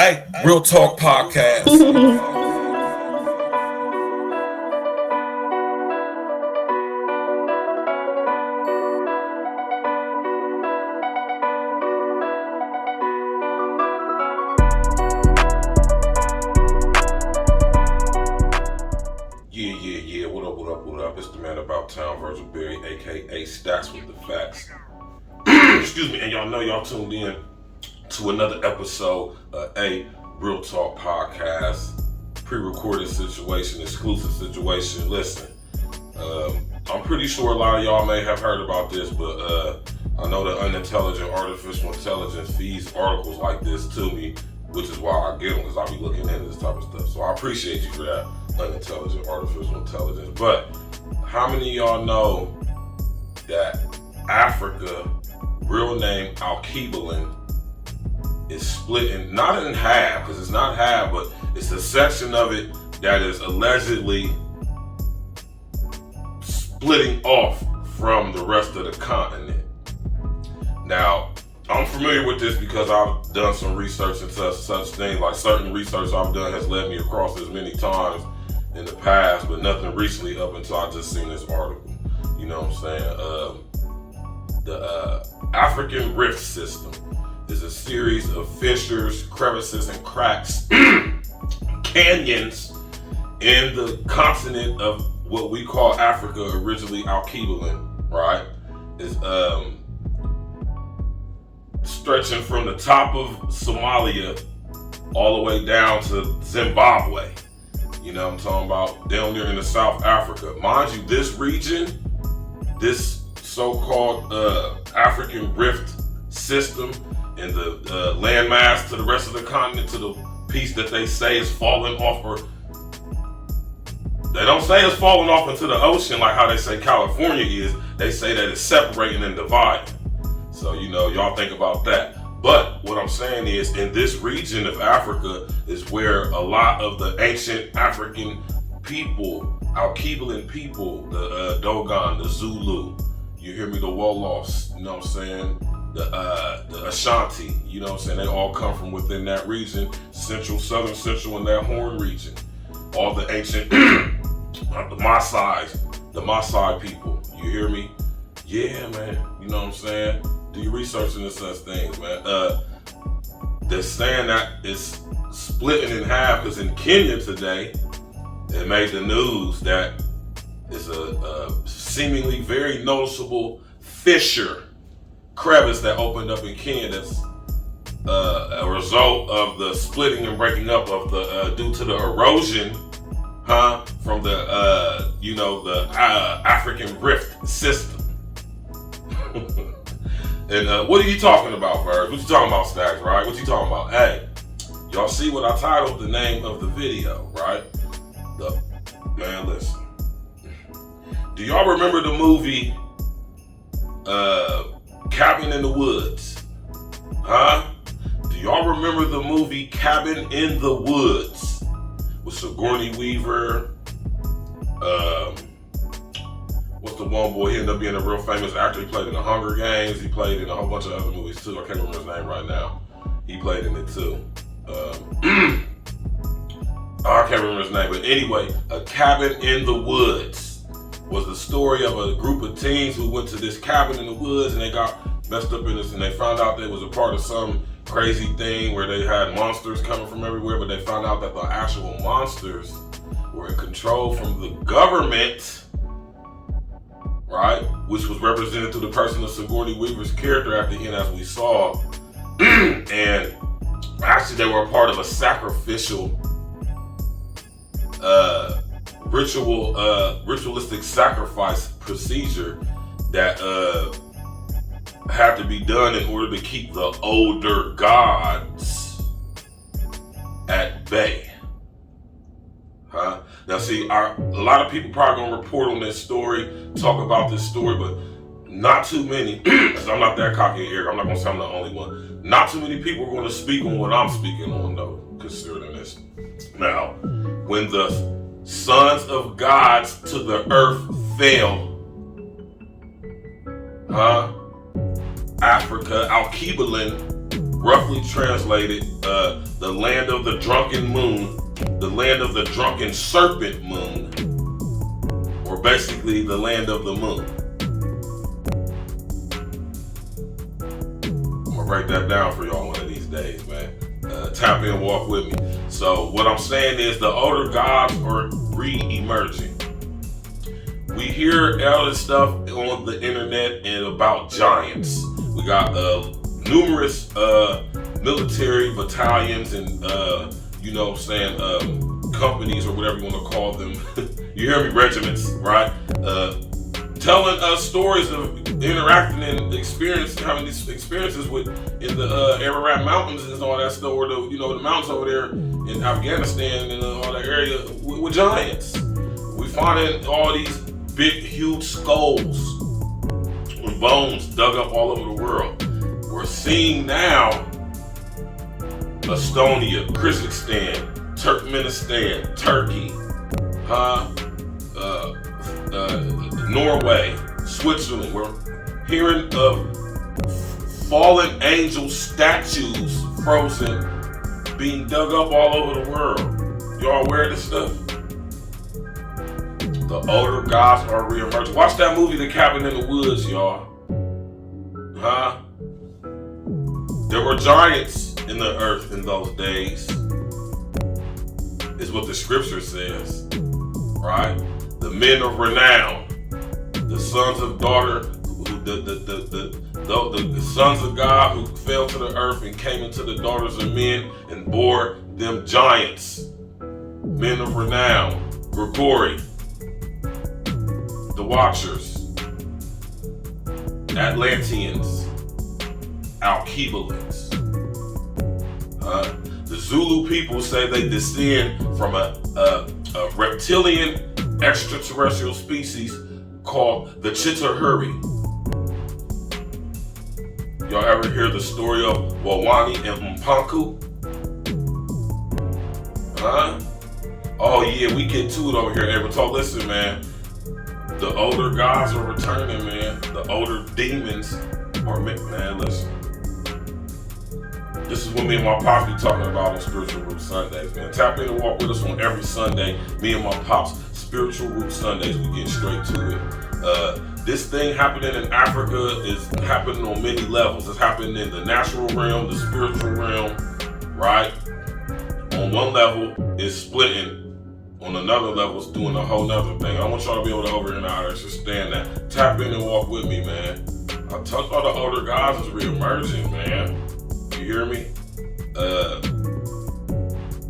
Hey, Real Talk Podcast. Yeah. What up? It's the man about town, Virgil, aka Stacks with the Facts. Excuse me, and y'all know y'all tuned in to another episode of a Real Talk Podcast, pre-recorded situation, exclusive situation. Listen, I'm pretty sure a lot of y'all may have heard about this, but I know that unintelligent artificial intelligence feeds articles like this to me, which is why I get them, because I be looking into this type of stuff. So I appreciate you for that, unintelligent artificial intelligence. But how many of y'all know that Africa, real name Alkebulan, is split not in half, because it's not half, but it's a section of it that is allegedly splitting off from the rest of the continent. Now, I'm familiar with this because I've done some research into such things. Like certain research I've done has led me across this many times in the past, but nothing recently up until I just seen this article. You know what I'm saying? The African Rift System is a series of fissures, crevices, and cracks, canyons in the continent of what we call Africa, originally Alkebulan, right? Is stretching from the top of Somalia all the way down to Zimbabwe. You know what I'm talking about? Down there in the South Africa. Mind you, this region, this so-called African Rift System, and the landmass to the rest of the continent, to the piece that they say is falling off, or they don't say it's falling off into the ocean like how they say California is. They say that it's separating and dividing. So, you know, y'all think about that. But what I'm saying is, in this region of Africa is where a lot of the ancient African people, Alkebulan people, the Dogon, the Zulu, you hear me, the Wolos, you know what I'm saying? The Ashanti, you know what I'm saying? They all come from within that region, central, southern, central, and that Horn region. All the ancient, the Maasai people, you hear me? Yeah, man, you know what I'm saying? Do your research into such things, man. They're saying that it's splitting in half, because in Kenya today, it made the news that it's a seemingly very noticeable fissure, crevice that opened up in Kenya that's a result of the splitting and breaking up of the due to the erosion, from the African Rift System. And what are you talking about, Virg? What you talking about, Stacks, right? What you talking about? Hey, y'all see what I titled the name of the video, right? Man, listen. Do y'all remember the movie Cabin in the Woods? Do y'all remember the movie Cabin in the Woods with Sigourney Weaver? What's the one boy? He ended up being a real famous actor. He played in the Hunger Games. He played in a whole bunch of other movies too. I can't remember his name right now. He played in it too. I can't remember his name, but anyway, A Cabin in the Woods was the story of a group of teens who went to this cabin in the woods, and they got messed up in this, and they found out they was a part of some crazy thing where they had monsters coming from everywhere, but they found out that the actual monsters were in control from the government, right? Which was represented through the person of Sigourney Weaver's character at the end, as we saw. And actually, they were a part of a sacrificial ritualistic sacrifice procedure that had to be done in order to keep the older gods at bay. Now see, a lot of people probably gonna report on this story, talk about this story, but not too many, because I'm not that cocky here, I'm not gonna say I'm the only one. Not too many people are gonna speak on what I'm speaking on, though, considering this. Now, when the sons of gods to the earth fell, Africa, Alkebulan roughly translated, the land of the drunken moon, the land of the drunken serpent moon, or basically the land of the moon. I'm gonna write that down for y'all one of these days, man. Tap in, walk with me. So what I'm saying is the older gods are re-emerging. We hear all this stuff on the internet and about giants. We got numerous military battalions and you know what I'm saying, companies or whatever you want to call them. You hear me, regiments, right? Telling us stories of interacting and having these experiences with in the Ararat Mountains and all that stuff, or the the mountains over there in Afghanistan and all that area with giants. We finding all these big, huge skulls with bones dug up all over the world. We're seeing now Estonia, Kyrgyzstan, Turkmenistan, Turkey, Norway, Switzerland. We're hearing of fallen angel statues frozen being dug up all over the world. Y'all aware of this stuff? The older gods are re-emerging. Watch that movie, The Cabin in the Woods, y'all. There were giants in the earth in those days, is what the scripture says, right? The men of renown, the sons of daughter, the sons of God who fell to the earth and came into the daughters of men and bore them giants. Men of renown, Grigori, the Watchers, Atlanteans, Alkebalans. The Zulu people say they descend from a reptilian extraterrestrial species called the Chitauri. Y'all ever hear the story of Wawani and Mpanku? Oh yeah, we get to it over here. Hey, talk. Listen, man. The older gods are returning, man. The older demons are, man, listen. This is what me and my pops be talking about on Spiritual Root Sundays, man. Tap in and walk with us on every Sunday. Me and my pops, Spiritual Root Sundays, we get straight to it. This thing happening in Africa is happening on many levels. It's happening in the natural realm, the spiritual realm, right? On one level, it's splitting. On another level, it's doing a whole nother thing. I want y'all to be able to over and understand that. Tap in and walk with me, man. I talked about the older gods is re-emerging, man. You hear me?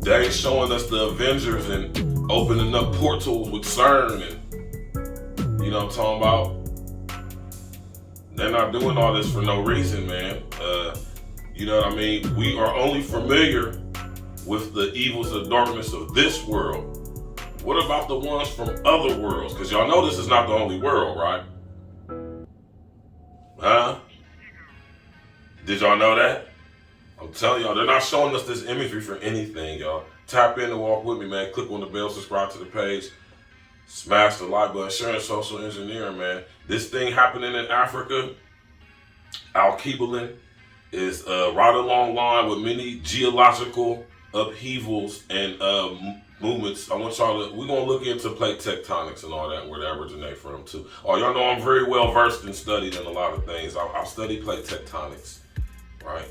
They ain't showing us the Avengers and opening up portals with CERN and, you know what I'm talking about? They're not doing all this for no reason, man. You know what I mean? We are only familiar with the evils of darkness of this world. What about the ones from other worlds? Because y'all know this is not the only world, right? Did y'all know that? I'm telling y'all, they're not showing us this imagery for anything, y'all. Tap in and walk with me, man. Click on the bell, subscribe to the page, smash the like button, sharing social engineering, man. This thing happening in Africa, Alkebalin, is right along line with many geological upheavals and movements. I want y'all to, we're going to look into plate tectonics and all that, where that originates from too. Oh, y'all know I'm very well versed and studied in a lot of things. I've studied plate tectonics, right?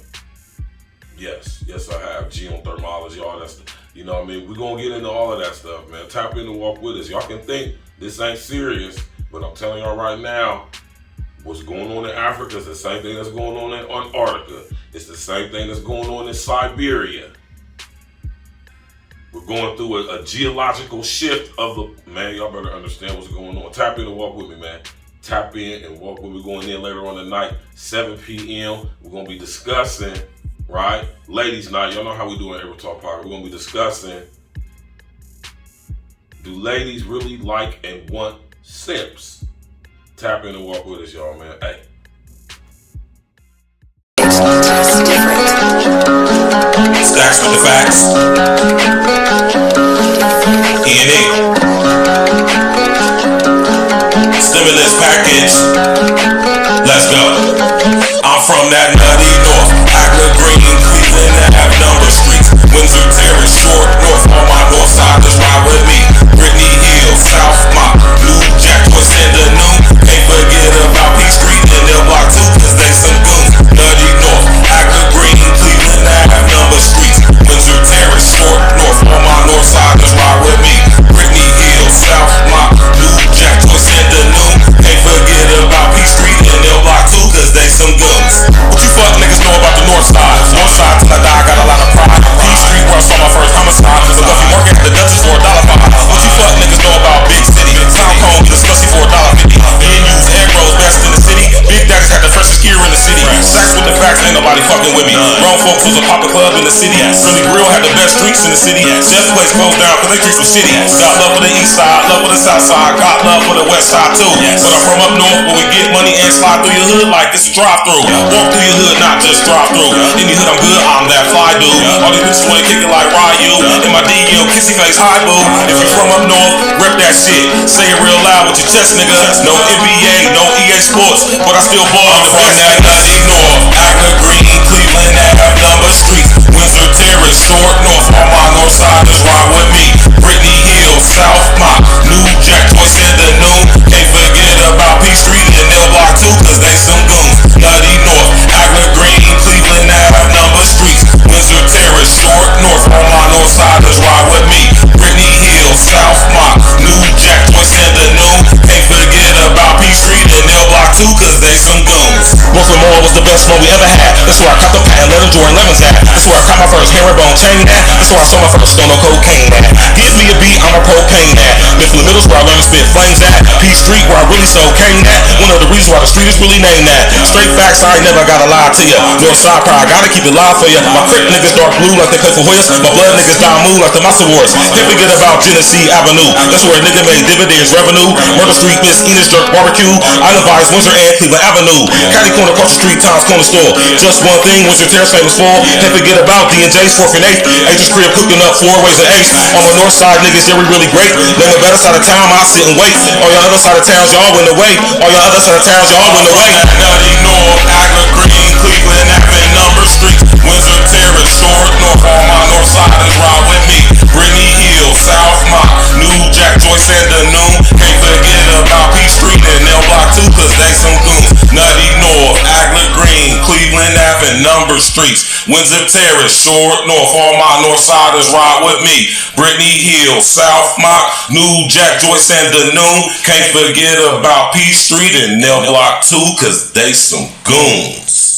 Yes, I have. Geothermology, all that stuff. You know what I mean? We're going to get into all of that stuff, man. Tap in and walk with us. Y'all can think this ain't serious, but I'm telling y'all right now, what's going on in Africa is the same thing that's going on in Antarctica. It's the same thing that's going on in Siberia. We're going through a geological shift of the, man, y'all better understand what's going on. Tap in and walk with me, man. Tap in and walk with me. We're going in later on tonight, 7 p.m. We're going to be discussing, right? Ladies' night. Y'all know how we do in Ever Talk Podcast. We're going to be discussing, do ladies really like and want simps? Tap in and walk with us, y'all, man. Hey. It's different. Stacks with the facts. E&E. Stimulus package. Let's go. I'm from that nutty north. Aqua green Windsor Terrace, Short North, all my north siders ride with me. Brittany Hill, South Mott, New Jack, what's in the noon? Can't forget about P Street and L Block 2, cause they some goons. Nutty North, Acre Green, Cleveland Ave, number streets. Windsor Terrace, Short North, all my north siders ride with me. Brittany Hill, South Mott, New Jack, what's in the noon? Can't forget about P Street and L Block 2, cause they some goons. What you fuck niggas know about the north side? North side till I die, got a lot of pride. P Street where I saw my first homicide. But if you work at the Dutchess for $1.05. What you fuck niggas know about Big City? Sound Cone, get a slushy for $1.50. And use egg rolls best in the city. Big Daddies had the freshest gear in the city. Stacks with the facts, ain't nobody fucking with me. Grown folks was a poppin' club in the city. Philly Grill had the best drinks in the city. Chef place closed down cause they drinks were shitty. Got love for the east side, love for the south side. Got love for the west side too. But I'm from up north where we get money and slide through your hood like it's a drive-through. Walk through your hood, not just drive through. Any hood I'm good, I'm that fly dude. All these bitches wanna kick it like Ryu. In my DL, kissy face, hi boo. If you from up north, rep that shit. Say it real loud with your chest, nigga. No NBA, no EA Sports, but I still ball on the from that nutty north. Acre Green, Cleveland Ave, number streets. Windsor Terrace, Short North, all my north siders ride with me. Brittany Hill, South Mott, New Jack, what's in the noon? Can't forget about P Street and L Block 2, cause they some goons. Nutty North, Acre Green, Cleveland Ave, number streets. Windsor Terrace, Short North, all my north siders ride with me. Brittany Hill, South Mott, New Jack, what's in the noon? Can't forget about P Street and L Block 2, cause they some goons. Brooklyn Mall was the best one we ever had. That's where I caught the patent leather Jordan 11s at. That's where I caught my first herringbone chain at. That's where I saw my first stone of cocaine at. Give me a beat, I'm a propane at. Mifflin Middle's where I learned to spit flames at. P Street where I really sold cane at. One of the reasons why the street is really named that. Straight facts, I ain't never gotta lie to ya. North side pride, gotta keep it live for ya. My crip niggas dark blue like they play for Hoyas. My blood niggas die moon like the Massa Wars. Can't forget about Genesee Avenue. That's where a nigga made dividends revenue. Murder Street, Miss Enos Jerk Barbecue. Island Vibes, Windsor and Cleveland Avenue. Caddy Corner across the street, Tom's Corner Store. Just one thing, Windsor Terrace famous for. Can't forget about D&J's 4th and 8th. H's crib cooking up 4 ways and 8. On my north side niggas, yeah we really great. Name a better side of town, I sit and wait. All your other side of towns, y'all went away. All your other side of towns, y'all went away. Nutty North, Acre Green, Cleveland Ave, number streets. Windsor Terrace, Short North, all my north siders ride with me. Brittany Hill, South Mott, New Jack, Joyce and the noon. Can't forget about P Street and L Block 2, cause they some goons. Nutty North, Acre Green, Cleveland Ave, number streets. Windsor Terrace, Short North, all my north siders ride with me. Brittany Hill, South Mott, New Jack, Joyce and the noon. Can't forget about P Street and L Block 2, cause they some goons.